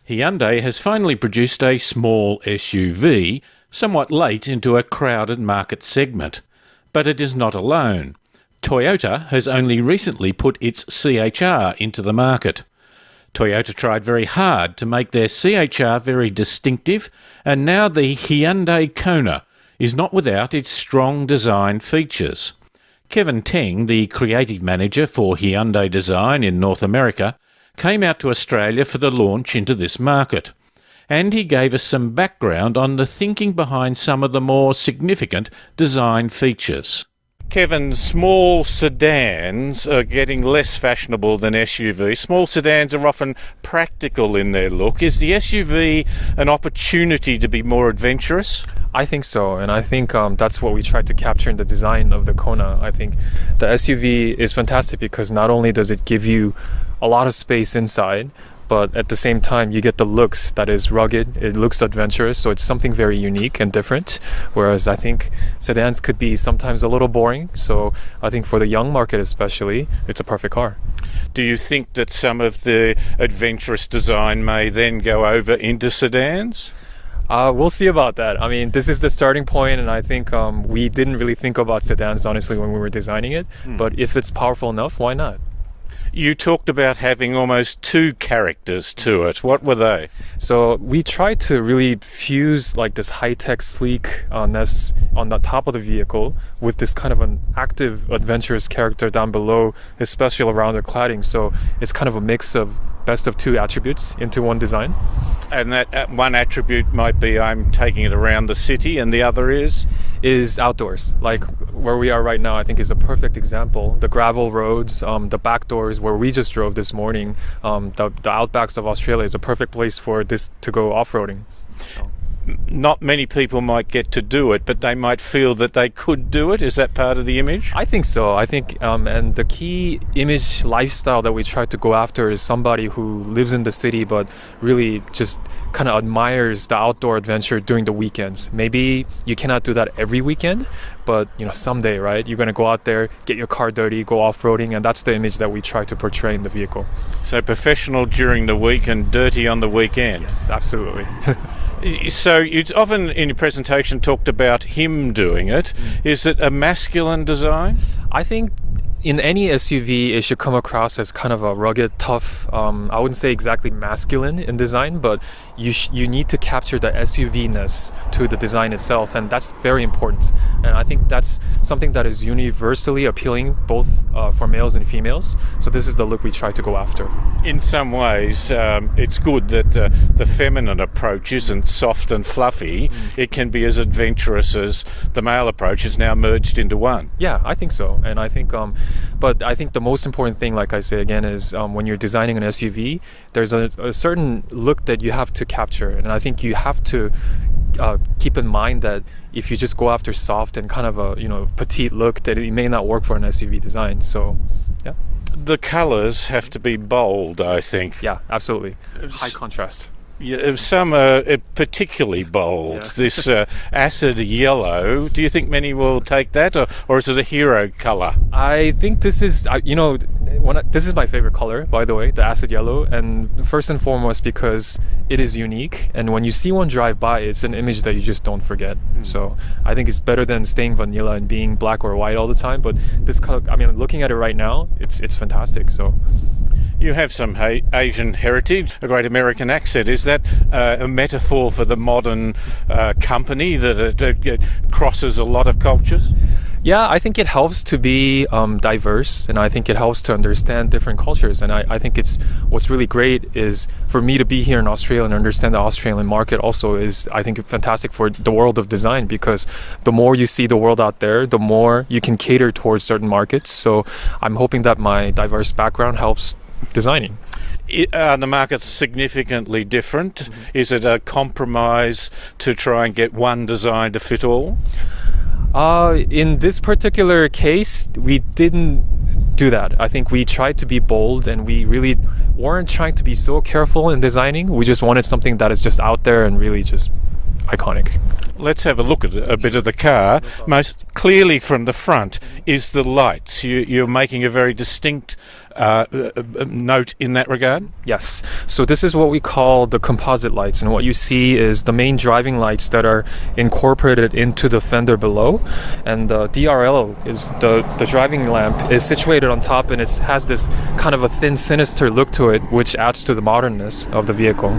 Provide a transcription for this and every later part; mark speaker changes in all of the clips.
Speaker 1: Hyundai has finally produced a small SUV, somewhat late into a crowded market segment. But it is not alone. Toyota has only recently put its CHR into the market. Toyota tried very hard to make their CHR very distinctive, and now the Hyundai Kona is not without its strong design features. Kevin Kang, the creative manager for Hyundai Design in North America, came out to Australia for the launch into this market. And he gave us some background on the thinking behind some of the more significant design features. Kevin, small sedans are getting less fashionable than SUVs. Small sedans are often practical in their look. Is the SUV an opportunity to be more adventurous?
Speaker 2: I think so, and I think that's what we tried to capture in the design of the Kona. I think the SUV is fantastic because not only does it give you a lot of space inside, but at the same time you get the looks that is rugged, it looks adventurous, so it's something very unique and different, whereas I think sedans could be sometimes a little boring, so I think for the young market especially, it's a perfect car.
Speaker 1: Do you think that some of the adventurous design may then go over into sedans?
Speaker 2: We'll see about that. I mean, this is the starting point, and I think we didn't really think about sedans honestly when we were designing it, but if it's powerful enough, why not?
Speaker 1: You talked about having almost two characters to it. What were they?
Speaker 2: So we tried to really fuse like this high-tech sleekness on the top of the vehicle with this kind of an active, adventurous character down below, especially around the cladding. So it's kind of a mix of best of two attributes into one design.
Speaker 1: And that one attribute might be I'm taking it around the city, and the other is
Speaker 2: outdoors. Like where we are right now, I think is a perfect example. The gravel roads, the back doors where we just drove this morning, the outbacks of Australia is a perfect place for this to go off-roading. So.
Speaker 1: Not many people might get to do it, but they might feel that they could do it. Is that part of the image?
Speaker 2: I think so. I think, and the key image lifestyle that we try to go after is somebody who lives in the city, but really just kind of admires the outdoor adventure during the weekends. Maybe you cannot do that every weekend, but someday, right? You're going to go out there, get your car dirty, go off-roading, and that's the image that we try to portray in the vehicle.
Speaker 1: So professional during the week and dirty on the weekend.
Speaker 2: Yes, absolutely.
Speaker 1: So you often in your presentation talked about him doing it. Is it a masculine design?
Speaker 2: I think in any SUV, it should come across as kind of a rugged, tough, I wouldn't say exactly masculine in design, but you need to capture the SUV-ness to the design itself, and that's very important. And I think that's something that is universally appealing both for males and females. So this is the look we try to go after.
Speaker 1: In some ways, it's good that the feminine approach isn't soft and fluffy. It can be as adventurous as the male approach is now merged into one.
Speaker 2: Yeah, I think so. And I think but I think the most important thing, like I say again, is when you're designing an SUV, there's a certain look that you have to capture. And I think you have to keep in mind that if you just go after soft and kind of a petite look, that it may not work for an SUV design. So, yeah.
Speaker 1: The colours have to be bold, I think.
Speaker 2: Yeah, absolutely. High contrast.
Speaker 1: Yeah, some are particularly bold. Yeah. This acid yellow, do you think many will take that, or is it a hero colour?
Speaker 2: I think this is, this is my favorite colour, by the way, the acid yellow, and first and foremost because it is unique, and when you see one drive by, it's an image that you just don't forget. So I think it's better than staying vanilla and being black or white all the time, but this colour, looking at it right now, it's fantastic. So.
Speaker 1: You have some Asian heritage, a great American accent. Is that a metaphor for the modern company that it crosses a lot of cultures?
Speaker 2: Yeah, I think it helps to be diverse, and I think it helps to understand different cultures. And I think what's really great is for me to be here in Australia and understand the Australian market also is, I think, fantastic for the world of design, because the more you see the world out there, the more you can cater towards certain markets. So I'm hoping that my diverse background helps designing.
Speaker 1: Are the markets significantly different? Is it a compromise to try and get one design to fit all?
Speaker 2: In this particular case, we didn't do that. I think we tried to be bold, and we really weren't trying to be so careful in designing. We just wanted something that is just out there and really just iconic.
Speaker 1: Let's have a look at a bit of the car. Most clearly from the front is the lights. You're making a very distinct note in that regard?
Speaker 2: Yes. So this is what we call the composite lights, and what you see is the main driving lights that are incorporated into the fender below, and the DRL is the driving lamp is situated on top, and it has this kind of a thin, sinister look to it, which adds to the modernness of the vehicle.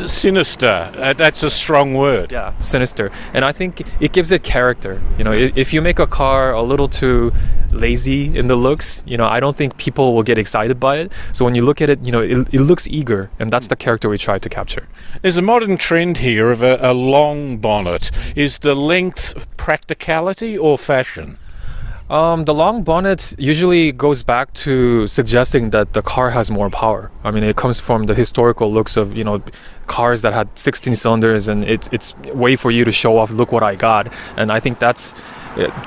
Speaker 1: Sinister, that's a strong word.
Speaker 2: Yeah, sinister. And I think it gives it character. You know, if you make a car a little too lazy in the looks, you know, I don't think people will get excited by it. So when you look at it, you know, it looks eager, and that's the character we try to capture.
Speaker 1: There's a modern trend here of a long bonnet. Is the length practicality or fashion?
Speaker 2: The long bonnet usually goes back to suggesting that the car has more power. I mean, it comes from the historical looks of, you know, cars that had 16 cylinders, and it's a way for you to show off, look what I got. And I think that's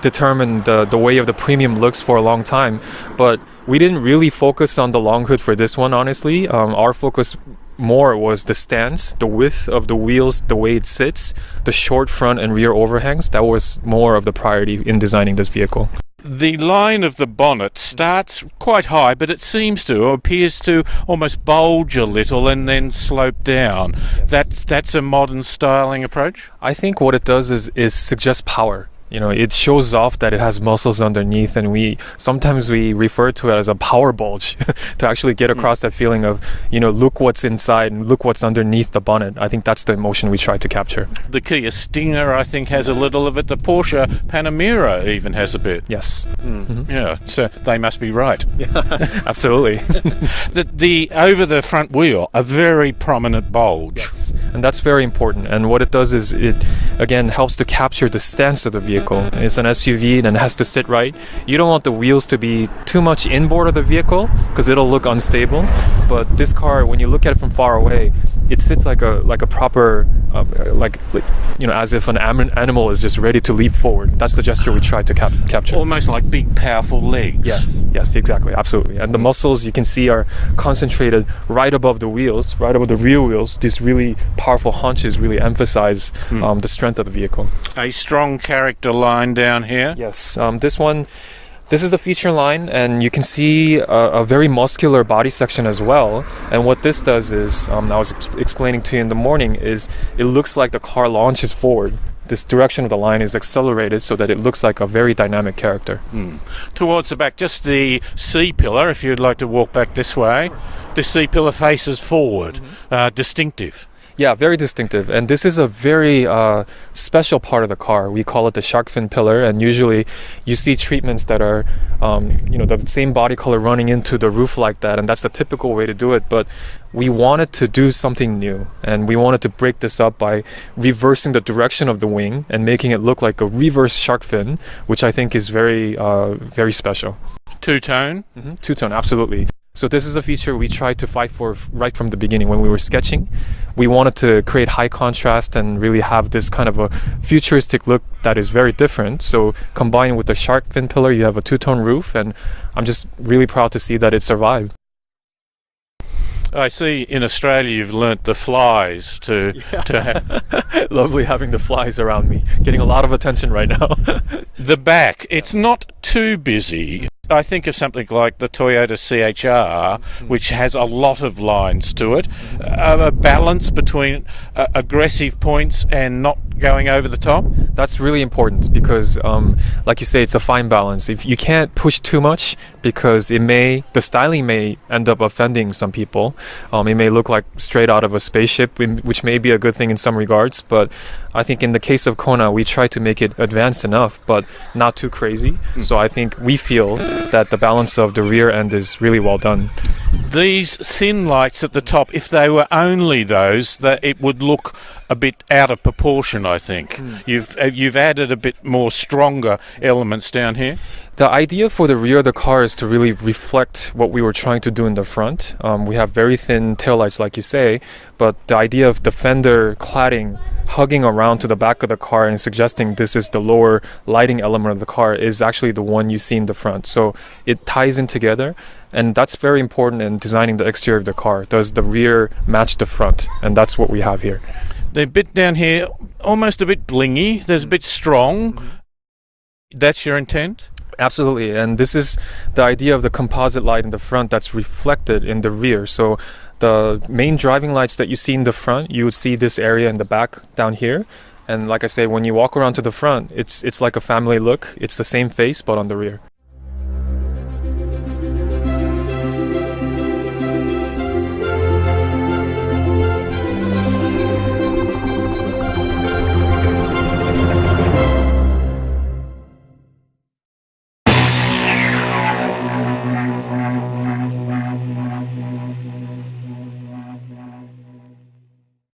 Speaker 2: determined the way of the premium looks for a long time. But we didn't really focus on the long hood for this one, honestly. Our focus more was the stance, the width of the wheels, the way it sits, the short front and rear overhangs. That was more of the priority in designing this vehicle.
Speaker 1: The line of the bonnet starts quite high, but it seems to, or appears to, almost bulge a little and then slope down.
Speaker 2: Yes.
Speaker 1: That's a modern styling approach?
Speaker 2: I think what it does is suggest power. You know, it shows off that it has muscles underneath, and sometimes we refer to it as a power bulge to actually get across that feeling of, you know, look what's inside and look what's underneath the bonnet. I think that's the emotion we try to capture.
Speaker 1: The Kia Stinger, I think, has a little of it. The Porsche Panamera even has a bit.
Speaker 2: Yes. Mm-hmm.
Speaker 1: Yeah, so they must be right.
Speaker 2: Yeah, absolutely.
Speaker 1: The over the front wheel, a very prominent bulge.
Speaker 2: Yes. And that's very important. And what it does is it, again, helps to capture the stance of the vehicle. It's an SUV and it has to sit right. You don't want the wheels to be too much inboard of the vehicle because it'll look unstable. But this car, when you look at it from far away, it sits like a proper, like you know, as if an animal is just ready to leap forward. That's the gesture we try to capture.
Speaker 1: Almost like big, powerful legs.
Speaker 2: Yes, exactly, absolutely. And the muscles you can see are concentrated right above the wheels, right above the rear wheels. These really powerful haunches really emphasize the strength of the vehicle.
Speaker 1: A strong character line down here.
Speaker 2: Yes, this is the feature line, and you can see a very muscular body section as well. And what this does is, I was explaining to you in the morning, is it looks like the car launches forward. This direction of the line is accelerated so that it looks like a very dynamic character.
Speaker 1: Towards the back, just the C-pillar, if you'd like to walk back this way. This C-pillar faces forward, distinctive.
Speaker 2: Yeah, very distinctive. And this is a very special part of the car. We call it the shark fin pillar. And usually you see treatments that are, you know, the same body color running into the roof like that. And that's the typical way to do it. But we wanted to do something new. And we wanted to break this up by reversing the direction of the wing and making it look like a reverse shark fin, which I think is very, very special.
Speaker 1: Two-tone?
Speaker 2: Mm-hmm. Two-tone, absolutely. So this is a feature we tried to fight for right from the beginning when we were sketching. We wanted to create high contrast and really have this kind of a futuristic look that is very different. So combined with the shark fin pillar, you have a two-tone roof, and I'm just really proud to see that it survived.
Speaker 1: I see in Australia you've learnt the flies to have.
Speaker 2: Lovely having the flies around me, getting a lot of attention right now.
Speaker 1: The back, it's not too busy. I think of something like the Toyota CHR, which has a lot of lines to it. A balance between aggressive points and not going over the top.
Speaker 2: That's really important because, like you say, it's a fine balance. If you can't push too much, because the styling may end up offending some people. It may look like straight out of a spaceship, which may be a good thing in some regards. But I think in the case of Kona, we try to make it advanced enough, but not too crazy. So I think we feel that the balance of the rear end is really well done.
Speaker 1: These thin lights at the top, if they were only those, that it would look a bit out of proportion, I think. You've added a bit more stronger elements down here.
Speaker 2: The idea for the rear of the car is to really reflect what we were trying to do in the front. We have very thin taillights, like you say, but the idea of the fender cladding hugging around to the back of the car and suggesting this is the lower lighting element of the car is actually the one you see in the front. So it ties in together, and that's very important in designing the exterior of the car. Does the rear match the front? And that's what we have here.
Speaker 1: The bit down here, almost a bit blingy. There's a bit strong. That's your intent?
Speaker 2: Absolutely, and this is the idea of the composite light in the front that's reflected in the rear. So the main driving lights that you see in the front, you would see this area in the back down here. And like I say, when you walk around to the front, it's like a family look. It's the same face, but on the rear.